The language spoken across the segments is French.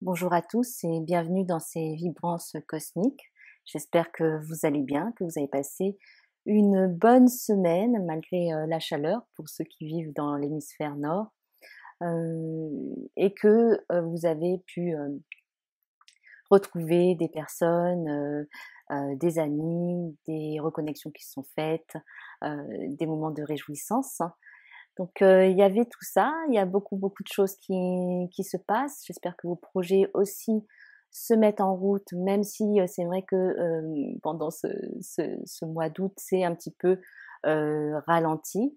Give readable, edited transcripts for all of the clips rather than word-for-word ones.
Bonjour à tous et bienvenue dans ces vibrances cosmiques. J'espère que vous allez bien, que vous avez passé une bonne semaine malgré la chaleur pour ceux qui vivent dans l'hémisphère nord et que vous avez pu retrouver des personnes, des amis, des reconnexions qui se sont faites, des moments de réjouissance. Donc il y avait tout ça, il y a beaucoup de choses qui se passent. J'espère que vos projets aussi se mettent en route, même si, c'est vrai que, pendant ce mois d'août, c'est un petit peu, ralenti.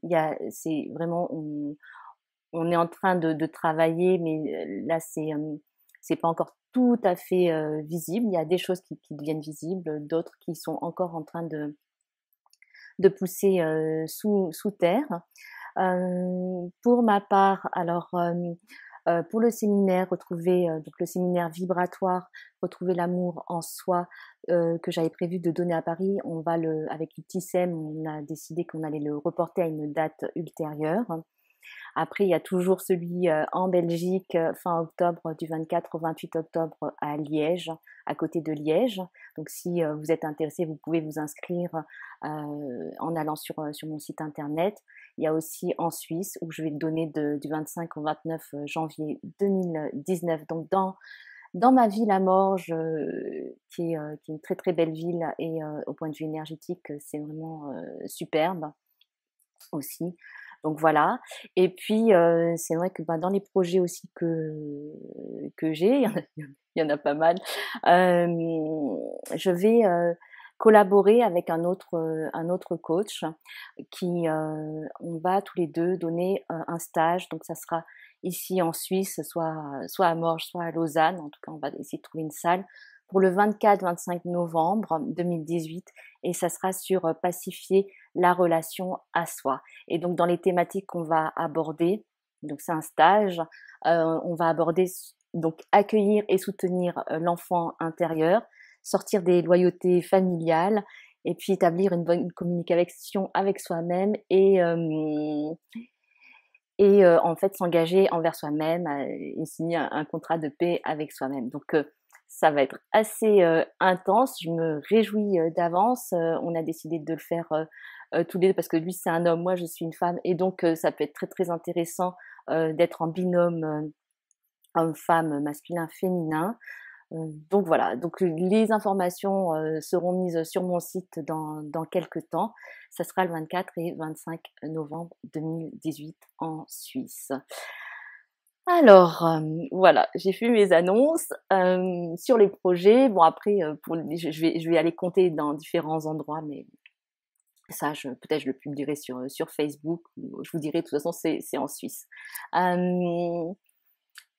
C'est vraiment on est en train de travailler, mais, là c'est pas encore tout à fait, visible. Il y a des choses qui deviennent visibles, d'autres qui sont encore en train de pousser, sous terre. Pour ma part, alors, pour le séminaire, retrouver, donc le séminaire vibratoire, retrouver l'amour en soi, que j'avais prévu de donner à Paris, on va le avec l'ITSEM, on a décidé qu'on allait le reporter à une date ultérieure. Après, il y a toujours celui, en Belgique, fin octobre, du 24 au 28 octobre à Liège, à côté de Liège. Donc si, vous êtes intéressés, vous pouvez vous inscrire, en allant sur mon site internet. Il y a aussi en Suisse où je vais donner du 25 au 29 janvier 2019, donc dans ma ville à Morges, qui est une très, très belle ville et au point de vue énergétique, c'est vraiment, superbe aussi. Donc voilà. Et puis, c'est vrai que, bah, dans les projets aussi que j'ai, il y en a pas mal, hem, je vais, collaborer avec un autre coach qui, on va tous les 2 donner, un stage. Donc ça sera ici en Suisse, soit à Morges, soit à Lausanne. En tout cas, on va essayer de trouver une salle pour le 24-25 novembre 2018 et ça sera sur, pacifier la relation à soi. Et donc dans les thématiques qu'on va aborder, donc c'est un stage, on va aborder donc accueillir et soutenir, l'enfant intérieur, sortir des loyautés familiales et puis établir une bonne communication avec soi-même et en fait s'engager envers soi-même, et signer un contrat de paix avec soi-même. Donc ça va être assez, intense. Je me réjouis, d'avance. On a décidé de le faire, tous les 2 parce que lui c'est un homme, moi je suis une femme et donc ça peut être très, très intéressant, d'être en binôme, homme-femme, masculin-féminin. Donc voilà, donc les informations, seront mises sur mon site dans quelques temps. Ça sera le 24 et 25 novembre 2018 en Suisse. Alors, voilà, j'ai fait mes annonces, sur les projets. Bon après, pour les je vais aller compter dans différents endroits, mais ça peut-être je le publierai sur Facebook ou je vous dirai de toute façon c'est en Suisse. Hem,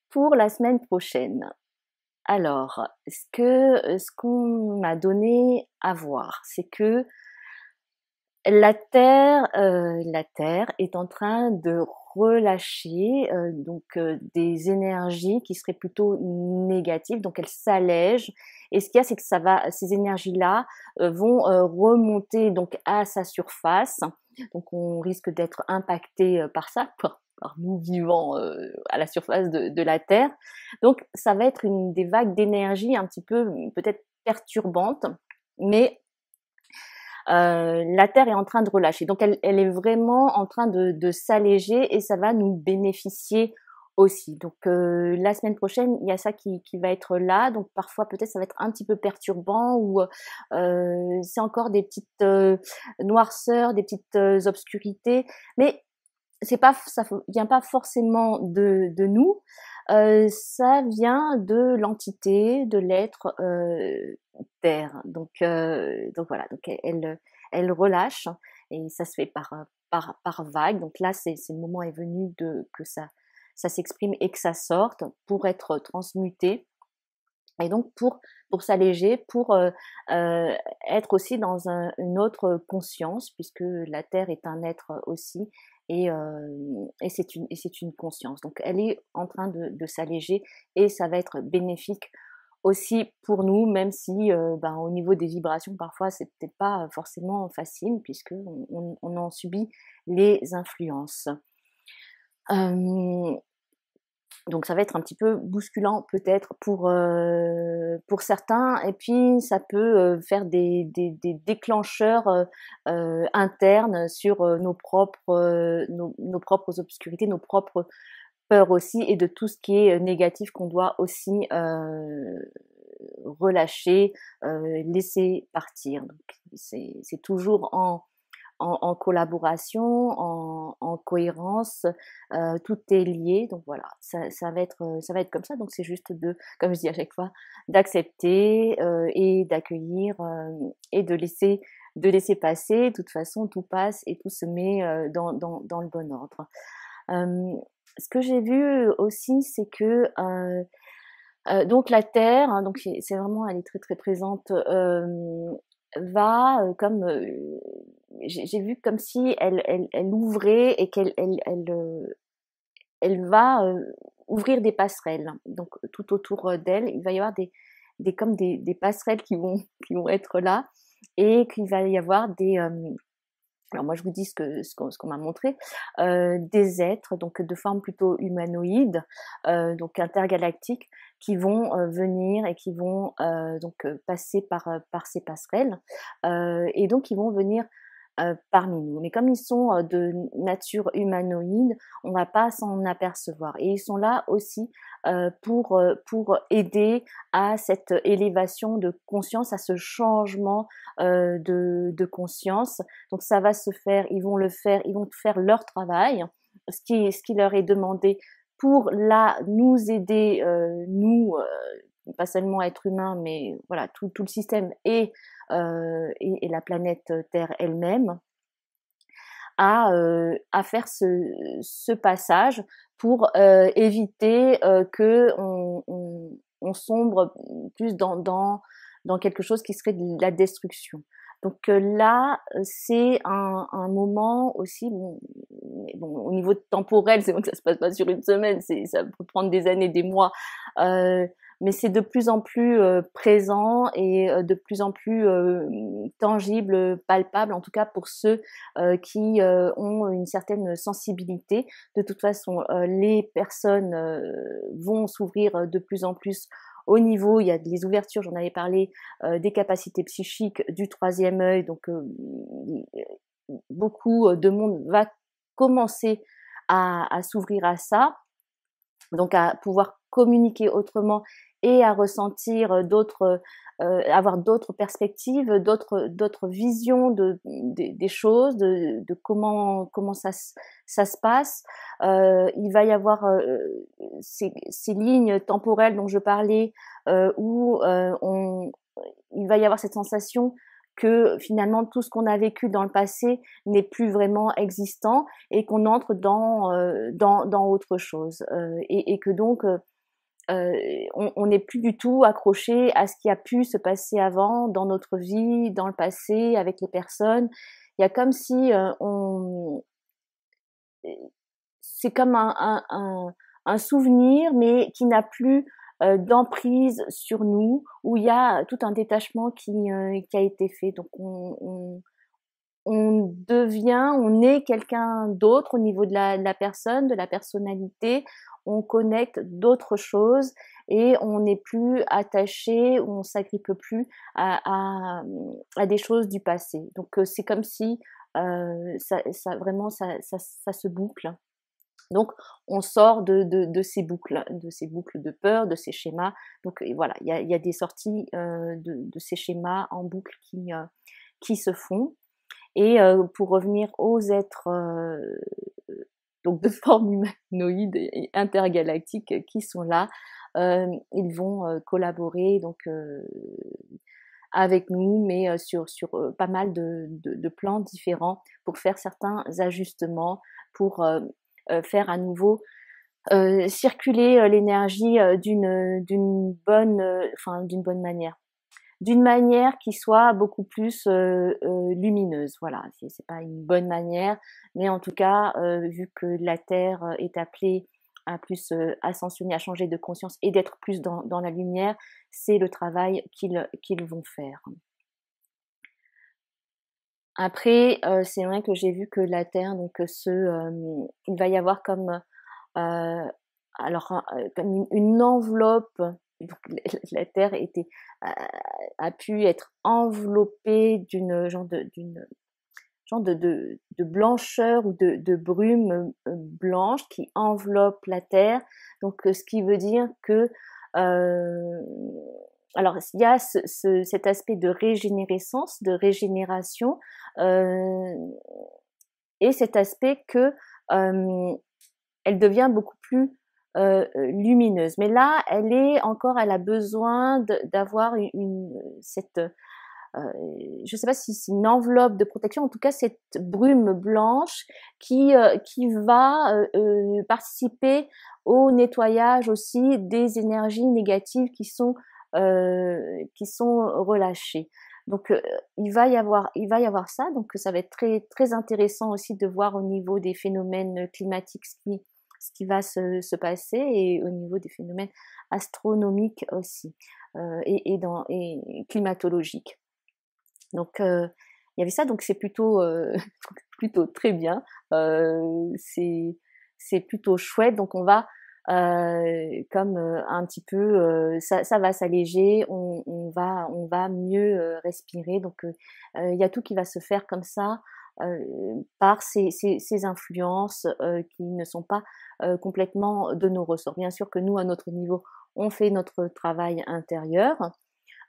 pour la semaine prochaine, alors, ce qu'on m'a donné à voir, c'est que la Terre est en train de relâcher, des énergies qui seraient plutôt négatives, donc elle s'allège et ce qu'il y a, c'est que ça va ces énergies-là, vont, remonter donc à sa surface. Donc on risque d'être impacté par ça, par nous vivant, à la surface de la Terre. Donc ça va être une des vagues d'énergie un petit peu, peut-être perturbantes, mais la Terre est en train de relâcher. Donc elle est vraiment en train de s'alléger et ça va nous bénéficier aussi. Donc la semaine prochaine, il y a ça qui va être là. Donc parfois peut-être ça va être un petit peu perturbant ou c'est encore des petites noirceurs, des petites obscurités, mais c'est pas ça vient pas forcément de nous, ça vient de l'entité, de l'être, terre. Donc voilà, donc elle relâche et ça se fait par vague. Donc là, c'est le moment est venu de que ça s'exprime et que ça sorte pour être transmuté et donc pour s'alléger, pour, être aussi dans une autre conscience puisque la terre est un être aussi et c'est une conscience. Donc elle est en train de s'alléger et ça va être bénéfique aussi pour nous, même si, ben, au niveau des vibrations parfois c'est peut-être pas forcément facile puisqu'on en subit les influences. Hem Donc ça va être un petit peu bousculant peut-être pour certains, et puis ça peut faire des déclencheurs internes sur nos propres obscurités, nos propres peurs aussi, et de tout ce qui est négatif qu'on doit aussi relâcher, laisser partir. Donc c'est toujours en collaboration, en cohérence, tout est lié. Donc voilà, ça va être comme ça. Donc c'est juste de, comme je dis à chaque fois, d'accepter et d'accueillir et de laisser passer. De toute façon, tout passe et tout se met dans le bon ordre. Ce que j'ai vu aussi, c'est que donc la terre, hein, donc c'est vraiment, elle est très très présente. Va comme j'ai vu comme si elle ouvrait et elle va ouvrir des passerelles. Donc tout autour d'elle, il va y avoir des passerelles qui vont être là, et qu'il va y avoir alors moi je vous dis ce qu'on m'a montré, des êtres donc de forme plutôt humanoïde, donc intergalactiques, qui vont venir et qui vont donc passer par ces passerelles, et donc ils vont venir parmi nous. Mais comme ils sont de nature humanoïde, on va pas s'en apercevoir. Et ils sont là aussi pour aider à cette élévation de conscience, à ce changement de conscience. Donc ça va se faire, ils vont faire leur travail, ce qui leur est demandé pour là nous aider, pas seulement être humains, mais voilà, tout le système et la planète Terre elle-même, à faire ce passage pour éviter que on sombre plus dans quelque chose qui serait de la destruction. Donc là, c'est un moment aussi, bon, au niveau temporel, c'est vrai que ça se passe pas sur une semaine, ça peut prendre des années, des mois, mais c'est de plus en plus présent et de plus en plus tangible, palpable, en tout cas pour ceux qui ont une certaine sensibilité. De toute façon, les personnes vont s'ouvrir de plus en plus au niveau, il y a des ouvertures, j'en avais parlé, des capacités psychiques, du troisième œil, donc beaucoup de monde va commencer à s'ouvrir à ça, donc à pouvoir communiquer autrement et à ressentir avoir d'autres perspectives, d'autres visions des choses, de comment ça se passe. Il va y avoir ces lignes temporelles dont je parlais, où il va y avoir cette sensation que finalement tout ce qu'on a vécu dans le passé n'est plus vraiment existant, et qu'on entre dans autre chose, et que donc on n'est plus du tout accroché à ce qui a pu se passer avant dans notre vie, dans le passé, avec les personnes. Il y a comme si c'est comme un souvenir, mais qui n'a plus d'emprise sur nous, où il y a tout un détachement qui a été fait. Donc on est quelqu'un d'autre au niveau de la personne, de la personnalité, on connecte d'autres choses et on n'est plus attaché, on s'agrippe plus à des choses du passé. Donc c'est comme si ça vraiment ça se boucle. Donc on sort de ces boucles de peur, de ces schémas. Donc voilà, il y a des sorties de ces schémas en boucle qui se font. Et pour revenir aux êtres donc de forme humanoïde et intergalactique qui sont là, ils vont collaborer donc avec nous, mais sur pas mal de plans différents, pour faire certains ajustements, pour faire à nouveau circuler l'énergie d'une bonne manière. D'une manière qui soit beaucoup plus lumineuse. Voilà, c'est pas une bonne manière, mais en tout cas, vu que la Terre est appelée à plus ascensionner, à changer de conscience et d'être plus dans la lumière, c'est le travail qu'ils vont faire. Après, c'est vrai que j'ai vu que la Terre, donc il va y avoir comme alors comme une enveloppe, donc la terre était a pu être enveloppée d'une genre de blancheur ou de brume blanche qui enveloppe la terre. Donc, ce qui veut dire que alors il y a cet aspect de régénérescence, de régénération, euh, et cet aspect que elle devient beaucoup plus lumineuse. Mais là, elle a besoin d'avoir cette je ne sais pas si c'est une enveloppe de protection, en tout cas cette brume blanche qui va participer au nettoyage aussi des énergies négatives qui sont relâchées. Donc il va y avoir ça, donc ça va être très très intéressant aussi de voir au niveau des phénomènes climatiques ce qui va se passer et au niveau des phénomènes astronomiques aussi et climatologiques. Donc il y avait ça, donc c'est plutôt plutôt très bien. C'est plutôt chouette. Donc on va comme un petit peu ça va s'alléger, on va mieux respirer. Donc il y a tout qui va se faire comme ça par ces influences qui ne sont pas complètement de nos ressorts. Bien sûr que nous, à notre niveau, on fait notre travail intérieur,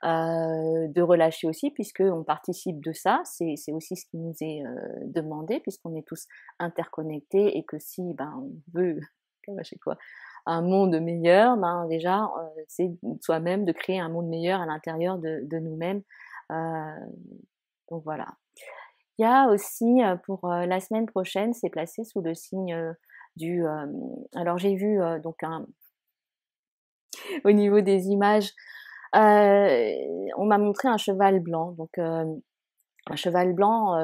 de relâcher aussi, puisqu'on participe de ça. C'est aussi ce qui nous est demandé, puisqu'on est tous interconnectés et que si ben, on veut, comme à chaque fois, un monde meilleur, ben déjà, c'est soi-même de créer un monde meilleur à l'intérieur de nous-mêmes. Euh, donc voilà. Il y a aussi pour la semaine prochaine, c'est placé sous le signe du. Alors j'ai vu donc au niveau des images, on m'a montré un cheval blanc, donc un cheval blanc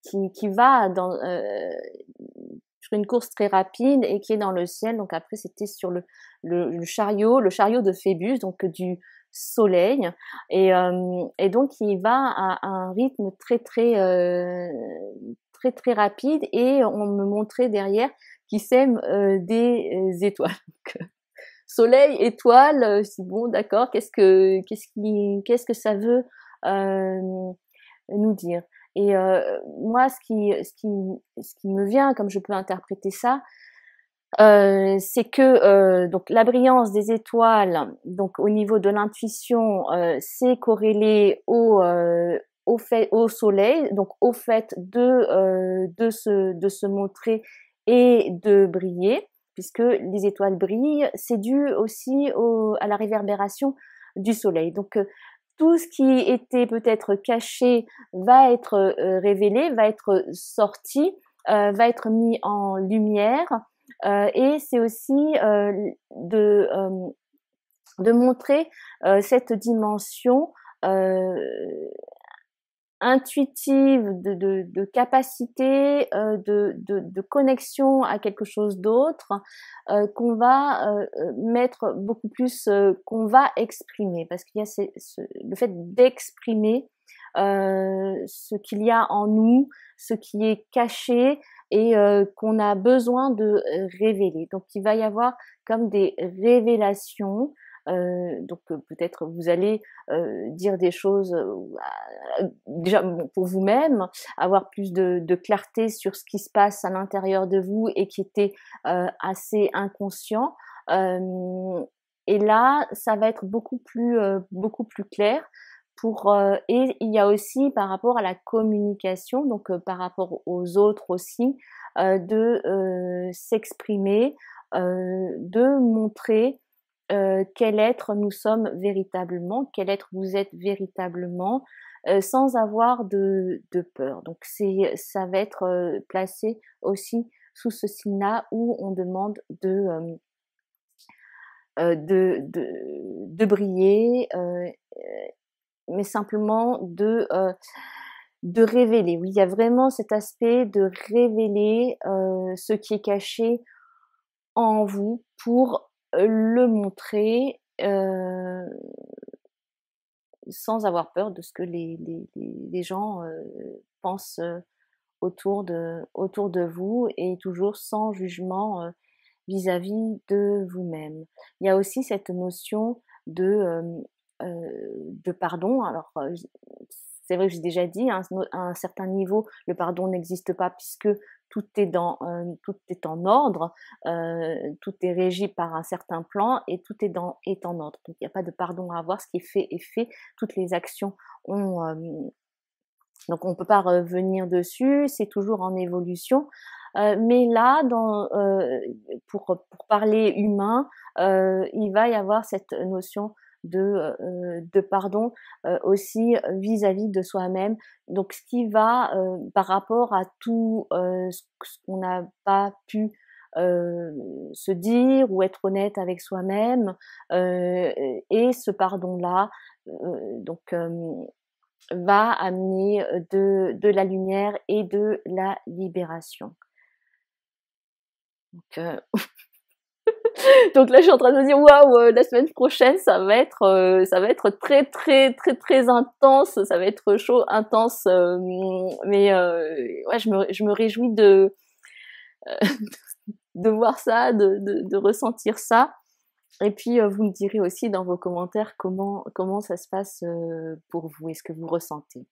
qui va sur une course très rapide et qui est dans le ciel. Donc après c'était sur le chariot de Phébus, donc du soleil, et donc il va à un rythme très très rapide, et on me montrait derrière qu'il sème des étoiles. Soleil, étoile, c'est bon, d'accord, qu'est-ce que ça veut nous dire? Et moi, ce qui me vient, comme je peux interpréter ça, c'est que donc la brillance des étoiles, donc au niveau de l'intuition, c'est corrélé au soleil, donc au fait de se montrer et de briller, puisque les étoiles brillent, c'est dû aussi à la réverbération du soleil. Donc tout ce qui était peut-être caché va être révélé, va être sorti, va être mis en lumière, et c'est aussi de montrer cette dimension euh, intuitive de capacité, de connexion à quelque chose d'autre, qu'on va mettre beaucoup plus, qu'on va exprimer, parce qu'il y a le fait d'exprimer ce qu'il y a en nous, ce qui est caché et qu'on a besoin de révéler. Donc il va y avoir comme des révélations. Donc peut-être vous allez dire des choses déjà pour vous-même, avoir plus de clarté sur ce qui se passe à l'intérieur de vous et qui était assez inconscient. Et là, ça va être beaucoup plus clair. Et il y a aussi par rapport à la communication, donc par rapport aux autres aussi, de s'exprimer, de montrer quel être nous sommes véritablement, quel être vous êtes véritablement, sans avoir de peur. Donc ça va être placé aussi sous ce signe-là où on demande de briller, mais simplement de révéler. Oui, il y a vraiment cet aspect de révéler ce qui est caché en vous pour le montrer sans avoir peur de ce que les gens pensent autour de vous, et toujours sans jugement vis-à-vis de vous-même. Il y a aussi cette notion de pardon. Alors, c'est vrai que j'ai déjà dit, à un certain niveau, le pardon n'existe pas puisque tout est en ordre, tout est régi par un certain plan et tout est en ordre. Donc il n'y a pas de pardon à avoir, ce qui est fait est fait. Toutes les actions ont, donc on ne peut pas revenir dessus, c'est toujours en évolution. Mais là, pour parler humain, il va y avoir cette notion de pardon aussi vis-à-vis de soi-même. Donc ce qui va par rapport à tout ce qu'on n'a pas pu se dire ou être honnête avec soi-même, et ce pardon-là, donc va amener de la lumière et de la libération. Donc, donc là, je suis en train de me dire, waouh, la semaine prochaine, ça va être très, très, très, très intense. Ça va être chaud, intense. Mais ouais, je me réjouis de voir ça, de ressentir ça. Et puis, vous me direz aussi dans vos commentaires comment ça se passe pour vous et ce que vous ressentez.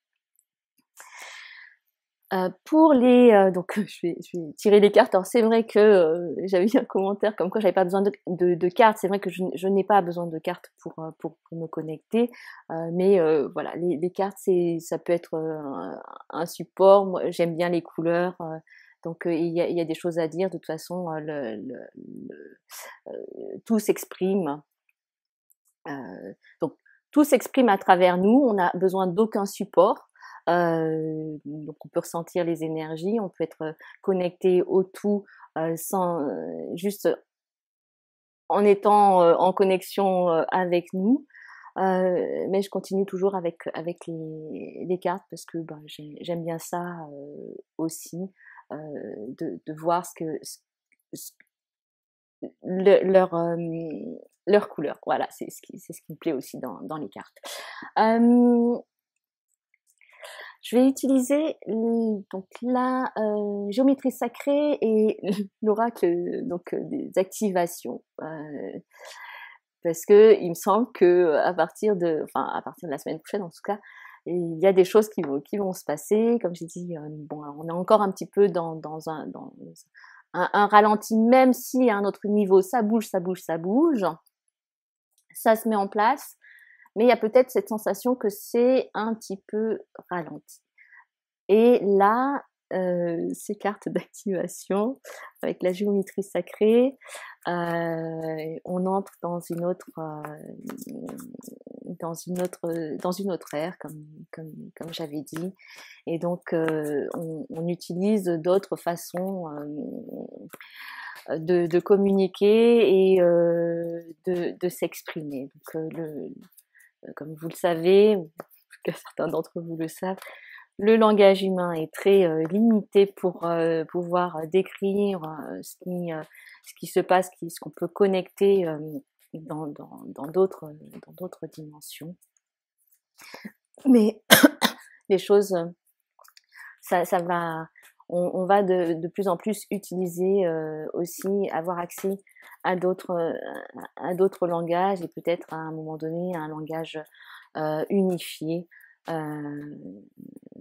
Pour les donc je vais tirer les cartes. Alors c'est vrai que j'avais eu un commentaire comme quoi j'avais pas besoin de cartes. C'est vrai que je n'ai pas besoin de cartes pour me connecter, mais voilà, les cartes ça peut être un support. Moi j'aime bien les couleurs, donc il y a des choses à dire. De toute façon, tout s'exprime. Donc tout s'exprime à travers nous. On n'a besoin d'aucun support. Donc on peut ressentir les énergies, on peut être connecté au tout sans juste en étant en connexion avec nous. Mais je continue toujours avec les cartes parce que ben, j'aime bien ça aussi, de voir leur leur couleur. Voilà, c'est ce qui me plaît aussi dans les cartes. Je vais utiliser donc la géométrie sacrée et l'oracle donc des activations, parce que il me semble que à partir de la semaine prochaine en tout cas, il y a des choses qui vont se passer. Comme j'ai dit, bon, on est encore un petit peu dans un ralenti, même si à un autre niveau ça bouge, ça bouge, ça bouge, ça se met en place, mais il y a peut-être cette sensation que c'est un petit peu ralenti. Et là, ces cartes d'activation avec la géométrie sacrée, on entre dans une autre ère, comme j'avais dit. Et donc, on utilise d'autres façons de communiquer et de s'exprimer. Donc, comme vous le savez, ou que certains d'entre vous le savent, le langage humain est très limité pour pouvoir décrire ce qui se passe, ce qu'on peut connecter dans d'autres dimensions. Mais les choses, ça va, on va de plus en plus utiliser aussi, avoir accès à d'autres langages et peut-être à un moment donné un langage unifié.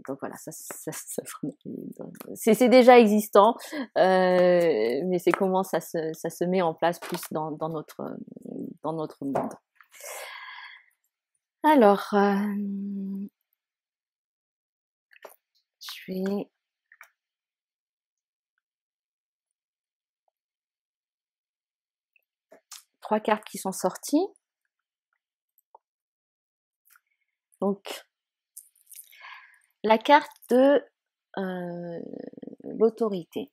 Donc voilà, c'est déjà existant, mais c'est comment ça se met en place plus dans notre monde. Alors, je vais trois cartes qui sont sorties. Donc, la carte de l'autorité.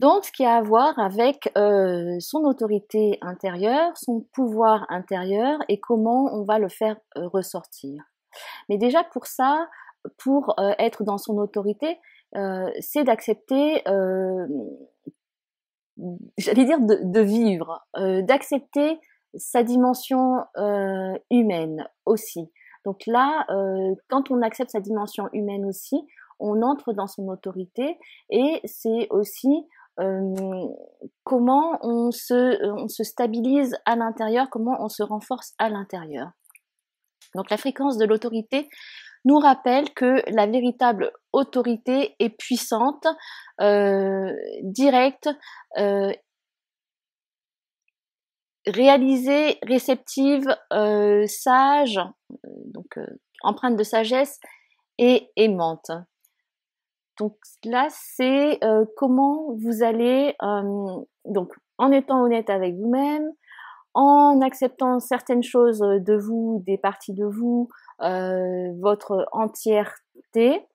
Donc, ce qui a à voir avec son autorité intérieure, son pouvoir intérieur et comment on va le faire ressortir. Mais déjà pour ça, pour être dans son autorité, c'est d'accepter, j'allais dire de vivre, d'accepter sa dimension humaine aussi. Donc là, quand on accepte sa dimension humaine aussi, on entre dans son autorité et c'est aussi comment on se stabilise à l'intérieur, comment on se renforce à l'intérieur. Donc la fréquence de l'autorité nous rappelle que la véritable autorité est puissante, directe, réalisée, réceptive, sage, donc empreinte de sagesse et aimante. Donc là, c'est comment vous allez, donc en étant honnête avec vous-même, en acceptant certaines choses de vous, des parties de vous, votre entièreté,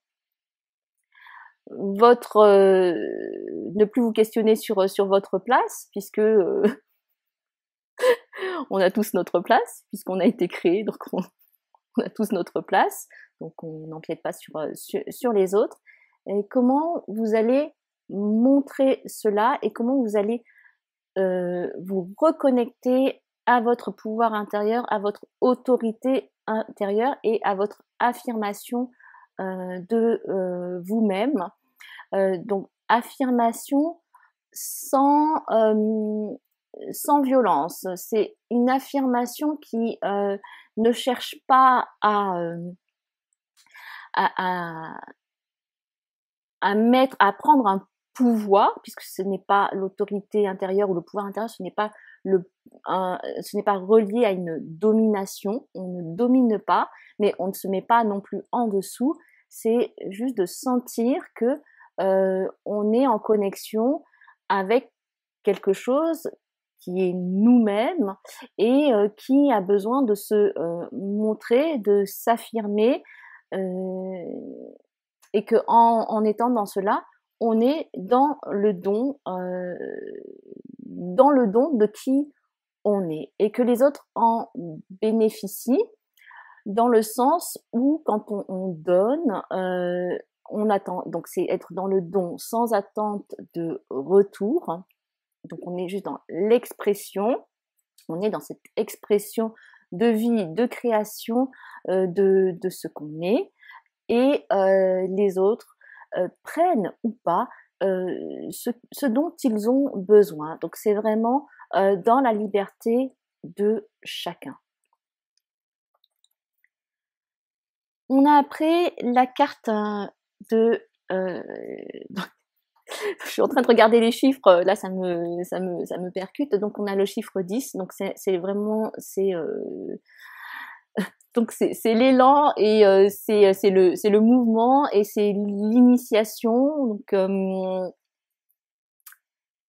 votre ne plus vous questionner sur votre place, puisque on a tous notre place, puisqu'on a été créé, donc on a tous notre place, donc on n'empiète pas sur les autres. Et comment vous allez montrer cela et comment vous allez vous reconnecter à votre pouvoir intérieur, à votre autorité intérieure et à votre affirmation de vous-même. Donc affirmation sans violence. C'est une affirmation qui ne cherche pas à prendre un pouvoir, puisque ce n'est pas l'autorité intérieure ou le pouvoir intérieur, ce n'est pas relié à une domination. On ne domine pas, mais on ne se met pas non plus en dessous. C'est juste de sentir que on est en connexion avec quelque chose qui est nous-mêmes et qui a besoin de se montrer, de s'affirmer, et que en étant dans cela, on est dans le don de qui on est, et que les autres en bénéficient, dans le sens où quand on donne, on attend. Donc c'est être dans le don sans attente de retour. Donc on est juste dans l'expression, on est dans cette expression de vie, de création de ce qu'on est, et les autres prennent ou pas ce dont ils ont besoin. Donc c'est vraiment dans la liberté de chacun. On a après la carte de je suis en train de regarder les chiffres, là ça me percute. Donc on a le chiffre 10, donc c'est vraiment donc c'est l'élan et c'est le mouvement et c'est l'initiation. Donc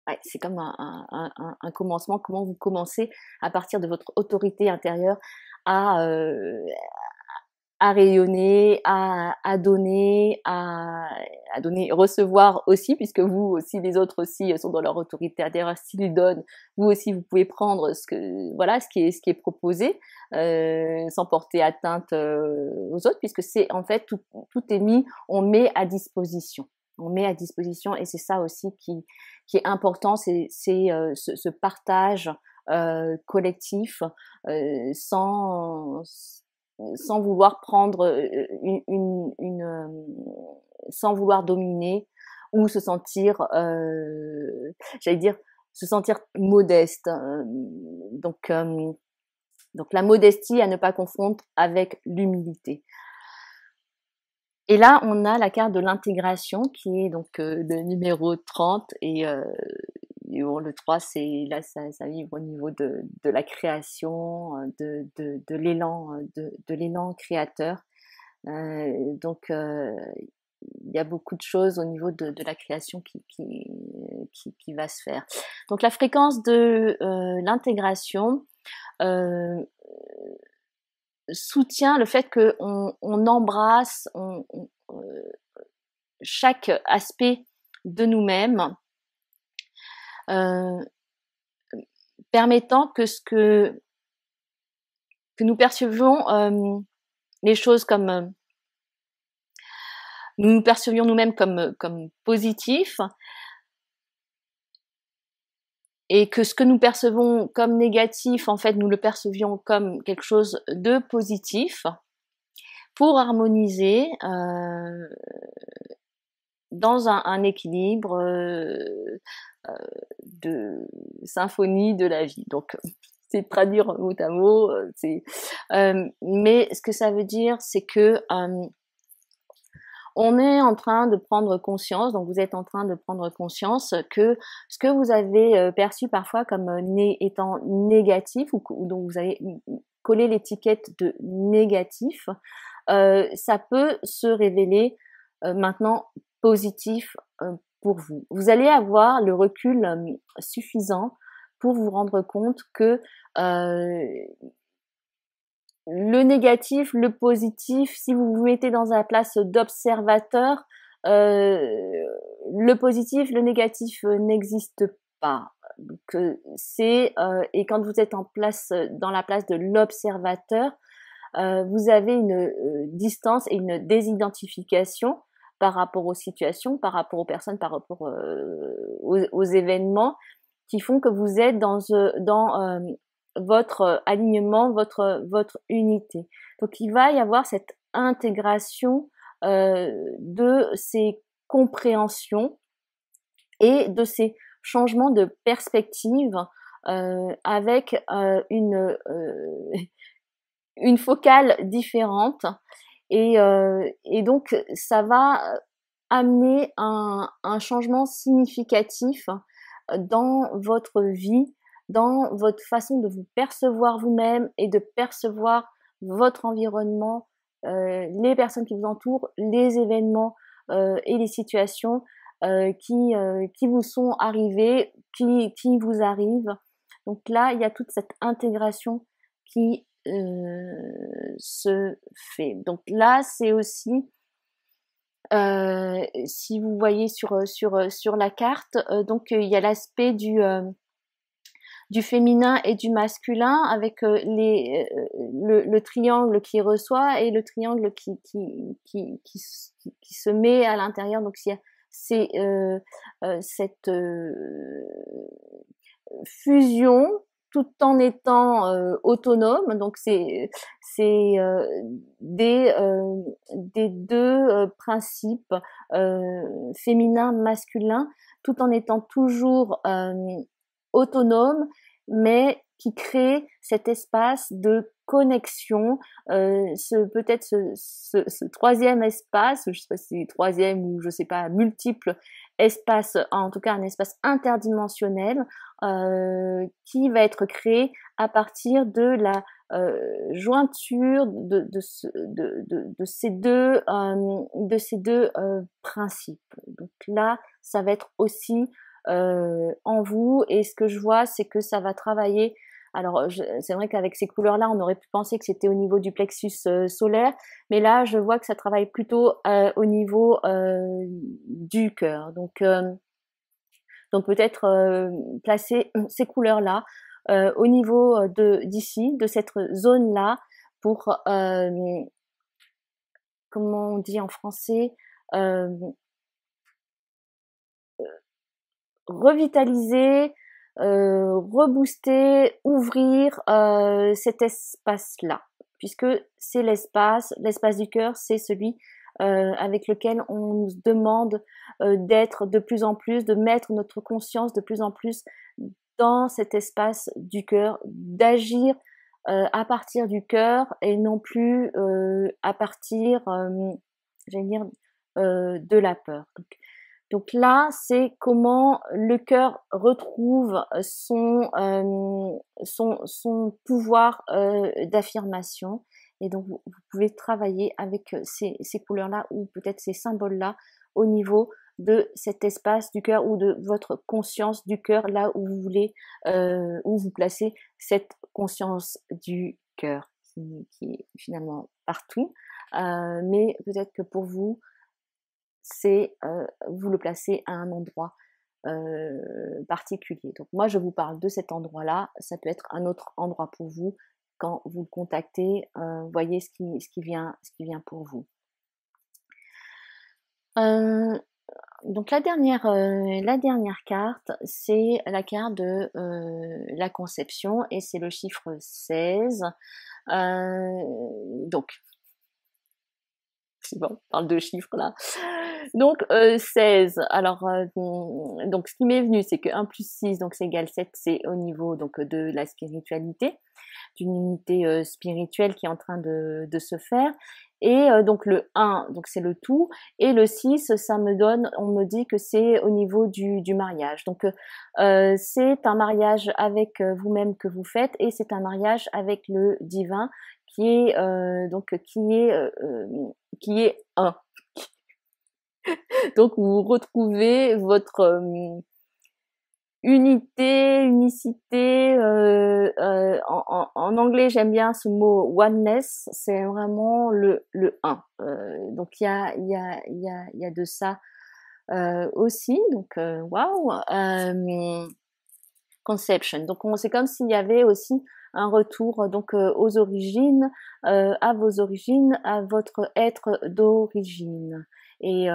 ouais, c'est comme un commencement, comment vous commencez à partir de votre autorité intérieure à rayonner, à donner, recevoir aussi, puisque vous aussi, les autres aussi sont dans leur autorité intérieure. S'ils donnent, vous aussi, vous pouvez prendre ce qui est proposé, sans porter atteinte aux autres, puisque c'est en fait tout est mis, on met à disposition. On met à disposition, et c'est ça aussi qui est important, c'est ce partage collectif, sans vouloir prendre sans vouloir dominer ou se sentir, j'allais dire, se sentir modeste. Donc la modestie à ne pas confondre avec l'humilité. Et là, on a la carte de l'intégration qui est donc le numéro 30 et bon, le 3, c'est là, ça vibre au niveau de la création, de l'élan, de l'élan créateur. Donc il y a beaucoup de choses au niveau de la création qui va se faire. Donc la fréquence de l'intégration soutient le fait que on embrasse chaque aspect de nous-mêmes, permettant que nous percevions les choses comme nous percevions nous-mêmes comme positifs, et que ce que nous percevons comme négatif, en fait, nous le percevions comme quelque chose de positif, pour harmoniser dans un équilibre de symphonie de la vie. Donc, c'est de traduire mot à mot. Mais ce que ça veut dire, c'est que on est en train de prendre conscience, donc vous êtes en train de prendre conscience que ce que vous avez perçu parfois comme étant négatif ou dont vous avez collé l'étiquette de négatif, ça peut se révéler maintenant positif pour vous. Vous allez avoir le recul suffisant pour vous rendre compte que le négatif, le positif, si vous vous mettez dans la place d'observateur, le positif, le négatif n'existe pas. Donc et quand vous êtes dans la place de l'observateur, vous avez une distance et une désidentification par rapport aux situations, par rapport aux personnes, par rapport aux événements qui font que vous êtes dans votre alignement, votre unité. Donc il va y avoir cette intégration de ces compréhensions et de ces changements de perspective avec une focale différente et donc ça va amener un changement significatif dans votre vie, dans votre façon de vous percevoir vous-même et de percevoir votre environnement, les personnes qui vous entourent, les événements et les situations qui vous sont arrivées, qui vous arrivent. Donc là, il y a toute cette intégration qui se fait. Donc là, c'est aussi si vous voyez sur la carte, donc il y a l'aspect du féminin et du masculin avec le triangle qui reçoit et le triangle qui se met à l'intérieur. Donc c'est cette fusion tout en étant autonome. Donc c'est des deux principes féminin masculin, tout en étant toujours autonome, mais qui crée cet espace de connexion, peut-être ce troisième espace, je sais pas si c'est troisième ou je sais pas, multiple espace, en tout cas un espace interdimensionnel qui va être créé à partir de la jointure de ces deux principes. Donc là, ça va être aussi en vous, et ce que je vois, c'est que ça va travailler. Alors c'est vrai qu'avec ces couleurs-là, on aurait pu penser que c'était au niveau du plexus solaire, mais là je vois que ça travaille plutôt au niveau du cœur. Donc peut-être placer ces couleurs-là au niveau d'ici, de cette zone-là, pour comment on dit en français, revitaliser, rebooster, ouvrir cet espace-là, puisque c'est l'espace du cœur, c'est celui avec lequel on nous demande d'être de plus en plus, de mettre notre conscience de plus en plus dans cet espace du cœur, d'agir à partir du cœur et non plus à partir, j'allais dire, de la peur. Donc là, c'est comment le cœur retrouve son pouvoir d'affirmation. Et donc, vous pouvez travailler avec ces couleurs-là ou peut-être ces symboles-là au niveau de cet espace du cœur ou de votre conscience du cœur, là où vous voulez, où vous placez cette conscience du cœur qui est finalement partout. Mais peut-être que pour vous, c'est vous le placez à un endroit particulier. Donc moi je vous parle de cet endroit-là, ça peut être un autre endroit pour vous quand vous le contactez, voyez ce qui vient pour vous. Donc la dernière carte, c'est la carte de la conception et c'est le chiffre 16. Donc c'est bon, on parle de chiffres là. Donc 16. Alors donc ce qui m'est venu, c'est que 1 plus 6, donc c'est égal 7, c'est au niveau donc de la spiritualité, d'une unité spirituelle qui est en train de se faire. Et donc le 1, donc c'est le tout, et le 6, ça me donne, on me dit que c'est au niveau du mariage. Donc c'est un mariage avec vous-même que vous faites, et c'est un mariage avec le divin qui est donc qui est un. Donc vous retrouvez votre unité, unicité. En anglais, j'aime bien ce mot oneness. C'est vraiment le un. Donc il y a de ça aussi. Donc waouh. Conception. Donc c'est comme s'il y avait aussi un retour donc aux origines, à vos origines, à votre être d'origine. Et,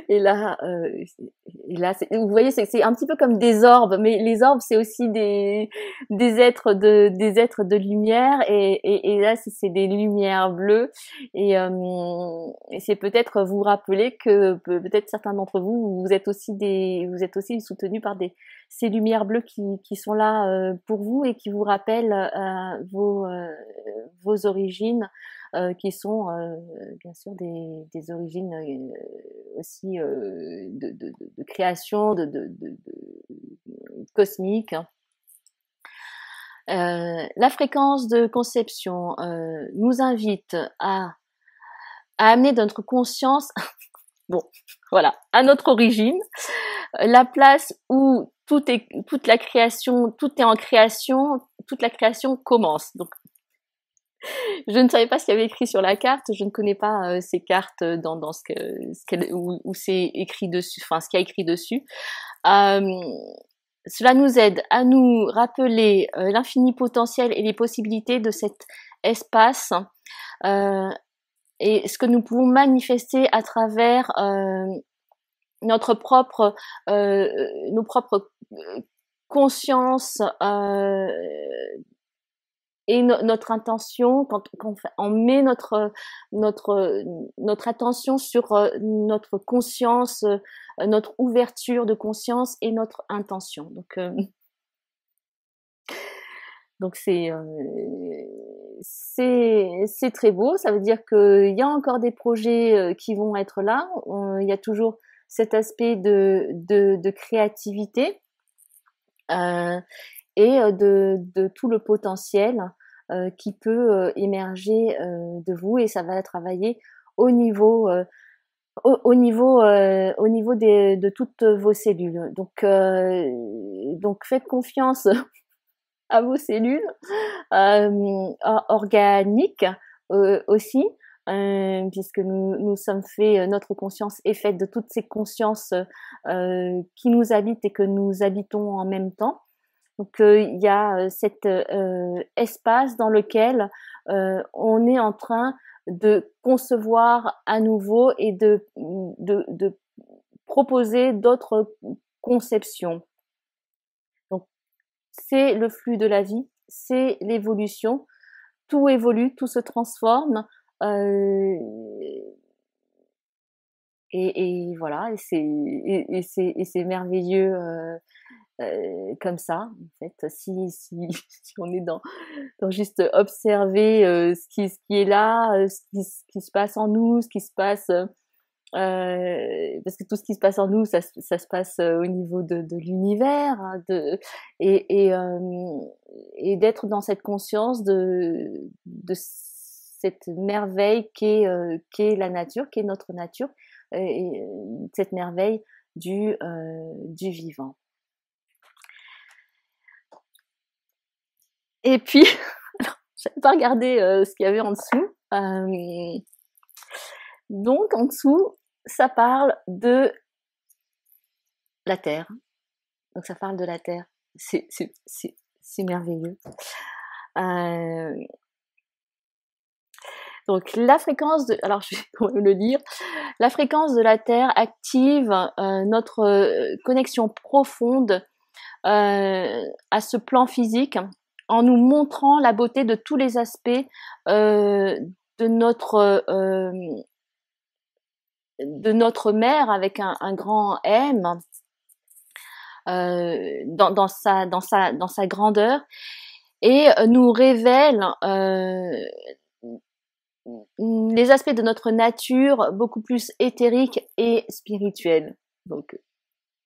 et là, vous voyez, c'est un petit peu comme des orbes, mais les orbes, c'est aussi des êtres de lumière, et là, c'est des lumières bleues, et c'est peut-être vous rappeler que peut-être certains d'entre vous, vous êtes aussi soutenus par ces lumières bleues qui sont là pour vous et qui vous rappellent vos origines, qui sont bien sûr des origines aussi de création, de cosmique. La fréquence de conception nous invite à amener notre conscience, bon, voilà, à notre origine, la place où toute la création, tout est en création, toute la création commence. Donc je ne savais pas ce qu'il y avait écrit sur la carte, je ne connais pas ces cartes dans où c'est écrit dessus, enfin ce qu'il y a écrit dessus. Cela nous aide à nous rappeler l'infini potentiel et les possibilités de cet espace, et ce que nous pouvons manifester à travers notre propre, nos propres consciences, et notre intention, quand on met notre attention sur notre conscience, notre ouverture de conscience et notre intention. Donc c'est très beau. Ça veut dire qu'il y a encore des projets qui vont être là. Il y a toujours cet aspect de créativité. Et de tout le potentiel qui peut émerger de vous, et ça va travailler au niveau au niveau de toutes vos cellules. Donc faites confiance à vos cellules organiques aussi, puisque nous sommes faits, notre conscience est faite de toutes ces consciences qui nous habitent et que nous habitons en même temps. Donc il y a cet espace dans lequel on est en train de concevoir à nouveau et de proposer d'autres conceptions. Donc c'est le flux de la vie, c'est l'évolution, tout évolue, tout se transforme, et voilà, et c'est merveilleux comme ça, en fait. Si on est dans juste observer ce qui est là, ce qui se passe en nous, ce qui se passe, parce que tout ce qui se passe en nous, ça se passe au niveau de l'univers, hein, et d'être dans cette conscience de cette merveille qu'est la nature, qu'est notre nature, et cette merveille du vivant. Et puis, j'avais pas regardé ce qu'il y avait en dessous. Donc en dessous, ça parle de la Terre. Donc ça parle de la Terre. C'est merveilleux. Donc la fréquence de, alors je vais quand même le dire, la fréquence de la Terre active notre connexion profonde à ce plan physique, en nous montrant la beauté de tous les aspects de notre mère avec un grand M, dans sa grandeur, et nous révèle les aspects de notre nature beaucoup plus éthériques et spirituels. Donc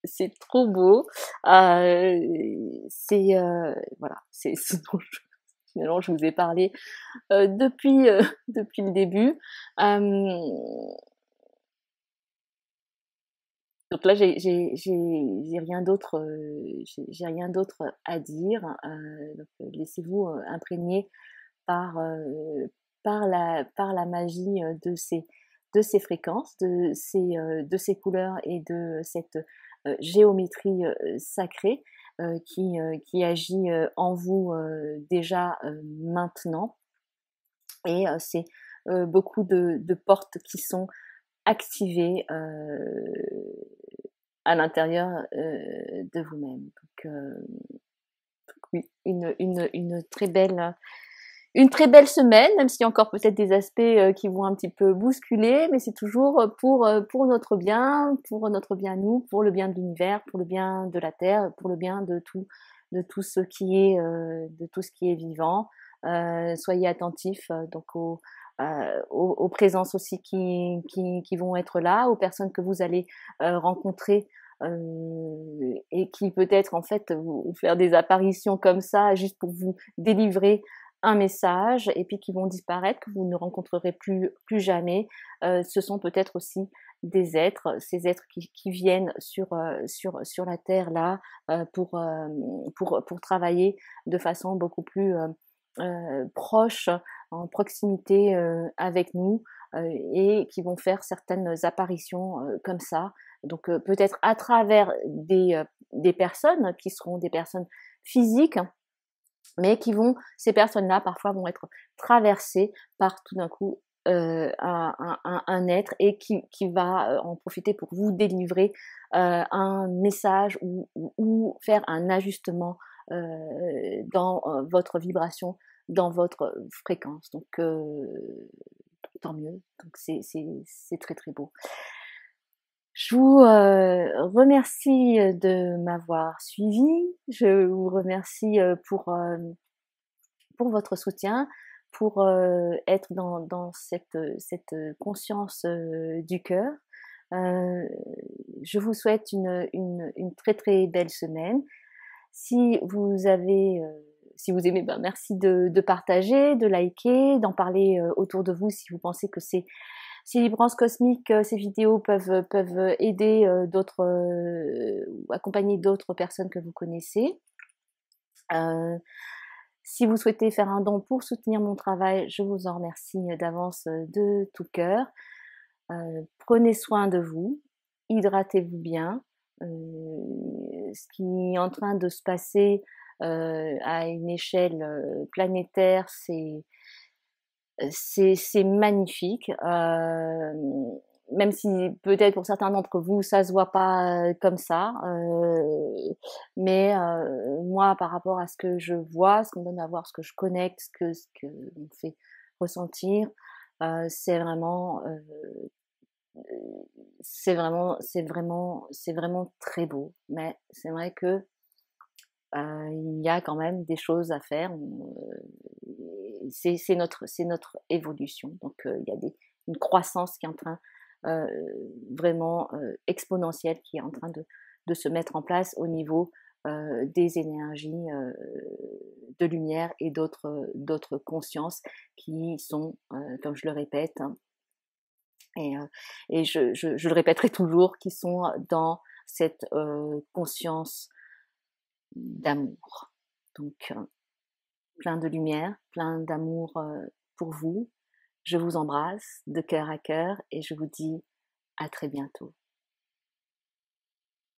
c'est trop beau. Voilà, c'est ce dont finalement je vous ai parlé depuis le début. Donc là, j'ai rien d'autre, j'ai rien d'autre à dire. Donc, laissez-vous imprégner par par la magie de ces fréquences, de ces couleurs et de cette géométrie sacrée qui agit en vous déjà maintenant. Et c'est beaucoup de portes qui sont activées à l'intérieur de vous-même. Donc oui, une très belle semaine, même s'il y a encore peut-être des aspects qui vont un petit peu bousculer, mais c'est toujours pour notre bien à nous, pour le bien de l'univers, pour le bien de la terre, pour le bien de tout ce qui est vivant. Soyez attentifs donc aux présences aussi qui vont être là, aux personnes que vous allez rencontrer et qui peut-être en fait vous faire des apparitions comme ça juste pour vous délivrer un message et puis qui vont disparaître, que vous ne rencontrerez plus jamais. Ce sont peut-être aussi des êtres, ces êtres qui viennent sur la terre là pour travailler de façon beaucoup plus proche, en proximité avec nous et qui vont faire certaines apparitions comme ça. Donc peut-être à travers des personnes qui seront des personnes physiques, mais ces personnes-là parfois vont être traversées par tout d'un coup un être et qui va en profiter pour vous délivrer un message ou faire un ajustement dans votre vibration, dans votre fréquence. Donc tant mieux. Donc c'est très très beau. Je vous remercie de m'avoir suivi. Je vous remercie pour votre soutien, pour être dans cette conscience du cœur. Je vous souhaite une très très belle semaine. Si vous avez, si vous aimez, ben merci de partager, de liker, d'en parler autour de vous si vous pensez que ces vibrances cosmiques, ces vidéos peuvent aider d'autres, ou accompagner d'autres personnes que vous connaissez. Si vous souhaitez faire un don pour soutenir mon travail, je vous en remercie d'avance de tout cœur. Prenez soin de vous, hydratez-vous bien. Ce qui est en train de se passer à une échelle planétaire, c'est magnifique. Même si peut-être pour certains d'entre vous ça se voit pas comme ça, mais moi par rapport à ce que je vois, ce qu'on donne à voir, ce que je connecte, ce que me fait ressentir, c'est vraiment c'est vraiment très beau. Mais c'est vrai que il y a quand même des choses à faire. C'est notre évolution. Donc il y a une croissance qui est en train vraiment exponentielle qui est en train de se mettre en place au niveau des énergies de lumière et d'autres consciences qui sont, comme je le répète, hein, et je le répéterai toujours, qui sont dans cette conscience d'amour. Donc plein de lumière, plein d'amour pour vous. Je vous embrasse de cœur à cœur et je vous dis à très bientôt.